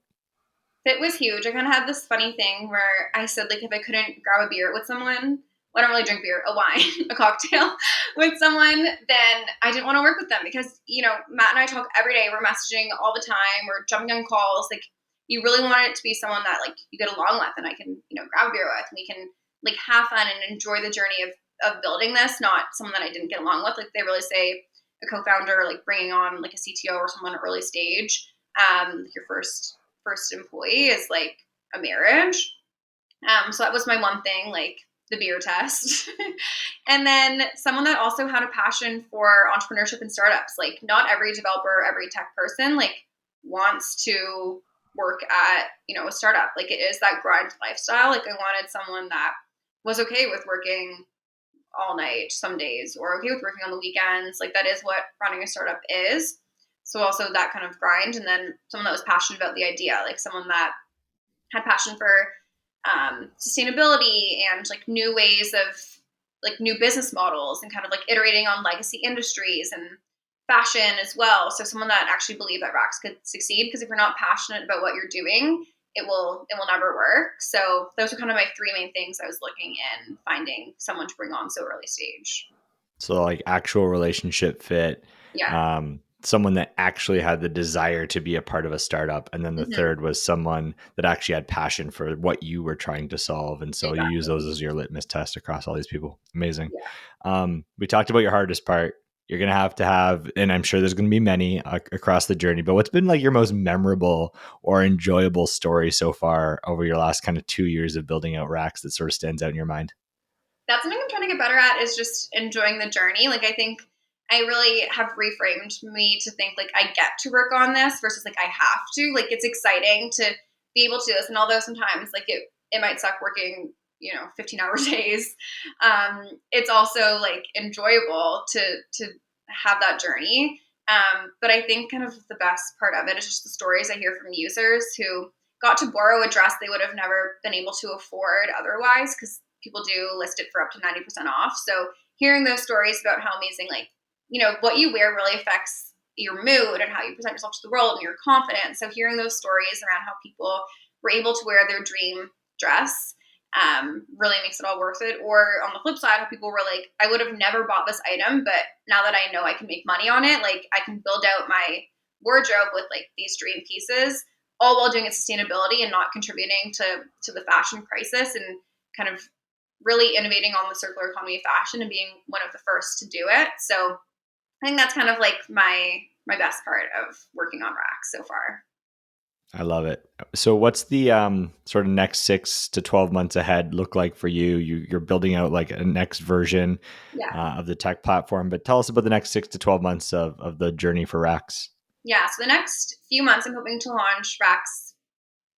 Fit was huge. I kind of had this funny thing where I said, like, if I couldn't grab a beer with someone, well, I don't really drink beer, a wine, a cocktail with someone, then I didn't want to work with them because, Matt and I talk every day. We're messaging all the time. We're jumping on calls. Like, you really want it to be someone that, like, you get along with and I can, grab a beer with and we can, like, have fun and enjoy the journey of building this, not someone that I didn't get along with. Like, they really say a co-founder, like, bringing on, like, a CTO or someone at early stage, your first employee is like a marriage. So that was my one thing, like the beer test. And then someone that also had a passion for entrepreneurship and startups. Like not every developer, every tech person like wants to work at, a startup. Like it is that grind lifestyle. Like I wanted someone that was okay with working all night some days or okay with working on the weekends. Like that is what running a startup is. So also that kind of grind, and then someone that was passionate about the idea, like someone that had passion for sustainability and like new ways of like new business models and kind of like iterating on legacy industries and fashion as well. So someone that actually believed that Racks could succeed, because if you're not passionate about what you're doing, it will never work. So those are kind of my three main things I was looking in finding someone to bring on so early stage. So like actual relationship fit, Yeah. someone that actually had the desire to be a part of a startup, and then the Mm-hmm. third was someone that actually had passion for what you were trying to solve, and so you use Exactly. those as your litmus test across all these people. Amazing. Yeah. We talked about your hardest part. You're gonna have to have, and I'm sure there's gonna be many across the journey. But what's been like your most memorable or enjoyable story so far over your last kind of 2 years of building out Racks that sort of stands out in your mind? That's something I'm trying to get better at, is just enjoying the journey. Like I think I really have reframed me to think like I get to work on this versus like I have to. Like it's exciting to be able to do this, and although sometimes like it might suck working 15-hour days, it's also like enjoyable to have that journey. But I think kind of the best part of it is just the stories I hear from users who got to borrow a dress they would have never been able to afford otherwise, because people do list it for up to 90% off. So hearing those stories about how amazing, like, what you wear really affects your mood and how you present yourself to the world and your confidence. So hearing those stories around how people were able to wear their dream dress really makes it all worth it. Or on the flip side, how people were like, I would have never bought this item, but now that I know I can make money on it, like I can build out my wardrobe with like these dream pieces, all while doing it sustainability and not contributing to the fashion crisis, and kind of really innovating on the circular economy of fashion and being one of the first to do it. So I think that's kind of like my best part of working on Rack so far. I love it. So, what's the sort of next 6 to 12 months ahead look like for you? You're building out like a next version Yeah. of the tech platform, but tell us about the next 6 to 12 months of the journey for Racks. Yeah. So the next few months, I'm hoping to launch Racks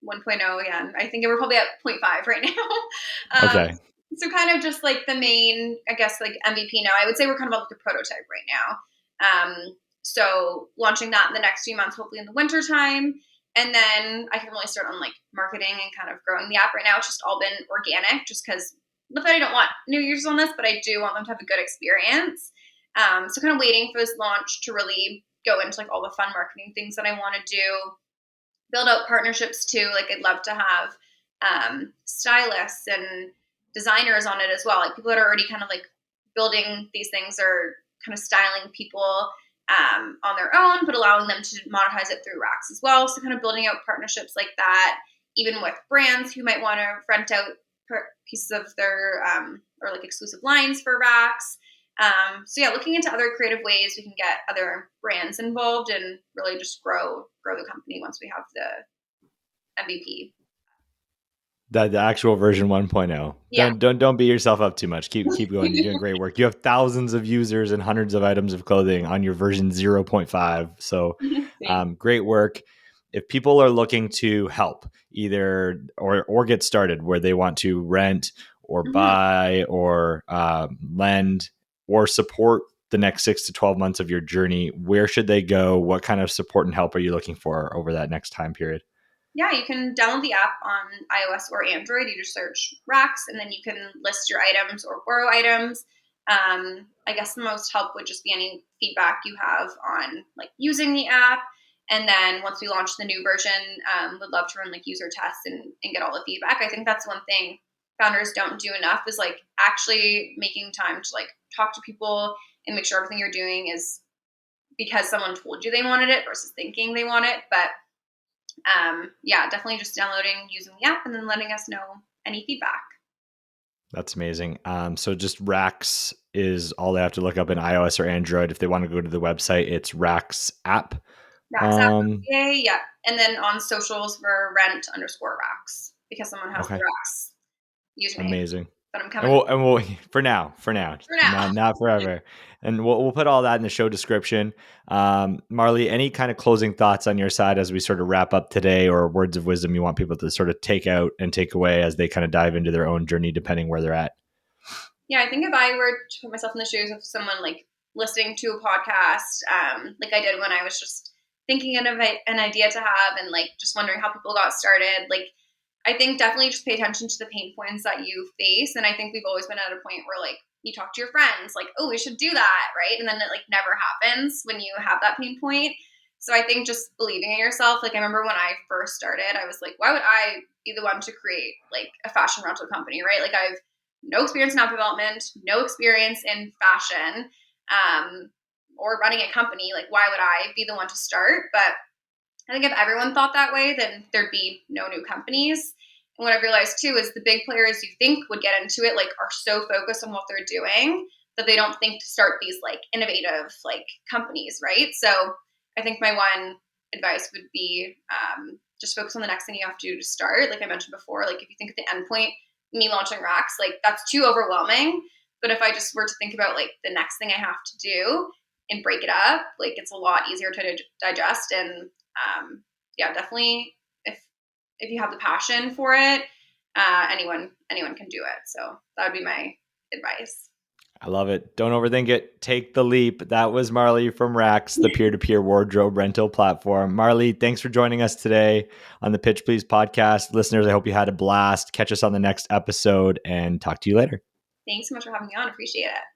1.0 again. I think we're probably at zero point 0.5 right now. Okay. So kind of just like the main, I guess, like MVP now. I would say we're kind of like a prototype right now. So launching that in the next few months, hopefully in the winter time. And then I can really start on like marketing and kind of growing the app. Right now it's just all been organic, just because not that I don't want new users on this, but I do want them to have a good experience. So kind of waiting for this launch to really go into like all the fun marketing things that I want to do, build out partnerships too. Like I'd love to have stylists and designers on it as well. Like people that are already kind of like building these things are kind of styling people on their own, but allowing them to monetize it through Racks as well. So kind of building out partnerships like that, even with brands who might want to rent out pieces of their or like exclusive lines for Racks. So yeah, looking into other creative ways we can get other brands involved and really just grow the company once we have the MVP. The actual version 1.0. Yeah. Don't beat yourself up too much. Keep going. You're doing great work. You have thousands of users and hundreds of items of clothing on your version 0.5. So Thanks. great work. If people are looking to help either or get started where they want to rent or Mhm. buy or lend or support the next 6 to 12 months of your journey, where should they go? What kind of support and help are you looking for over that next time period? Yeah, you can download the app on iOS or Android. You just search Racks, and then you can list your items or borrow items. I guess the most help would just be any feedback you have on like using the app. And then once we launch the new version, would love to run like user tests and get all the feedback. I think that's one thing founders don't do enough is like actually making time to like talk to people and make sure everything you're doing is because someone told you they wanted it versus thinking they want it. But yeah, definitely just downloading, using the app, and then letting us know any feedback. That's amazing. So just Racks is all they have to look up in iOS or Android. If they want to go to the website, it's Racks app. Racks app, yay, yeah. And then on socials for rent_racks because someone has the Okay. Racks username. Amazing. But I'm And coming we'll for now, for now. not forever. And we'll put all that in the show description. Marley, any kind of closing thoughts on your side as we sort of wrap up today, or words of wisdom you want people to sort of take out and take away as they kind of dive into their own journey, depending where they're at? Yeah, I think if I were to put myself in the shoes of someone like listening to a podcast, like I did when I was just thinking of an idea to have and like just wondering how people got started, like I think definitely just pay attention to the pain points that you face. And I think we've always been at a point where like you talk to your friends, like, oh, we should do that, right? And then it like never happens when you have that pain point. So I think just believing in yourself. Like I remember when I first started, I was like, why would I be the one to create like a fashion rental company, right? Like I've no experience in app development, no experience in fashion, or running a company. Like why would I be the one to start? But I think if everyone thought that way, then there'd be no new companies. And what I've realized too is the big players you think would get into it like are so focused on what they're doing that they don't think to start these like innovative like companies, right? So I think my one advice would be just focus on the next thing you have to do to start. Like I mentioned before, like if you think at the end point, me launching Racks, like that's too overwhelming. But if I just were to think about like the next thing I have to do and break it up, like it's a lot easier to digest. And yeah, definitely if you have the passion for it, anyone can do it. So that would be my advice. I love it. Don't overthink it. Take the leap. That was Marley from Racks, the peer-to-peer wardrobe rental platform. Marley, thanks for joining us today on the Pitch Please podcast. Listeners, I hope you had a blast. Catch us on the next episode and talk to you later. Thanks so much for having me on. Appreciate it.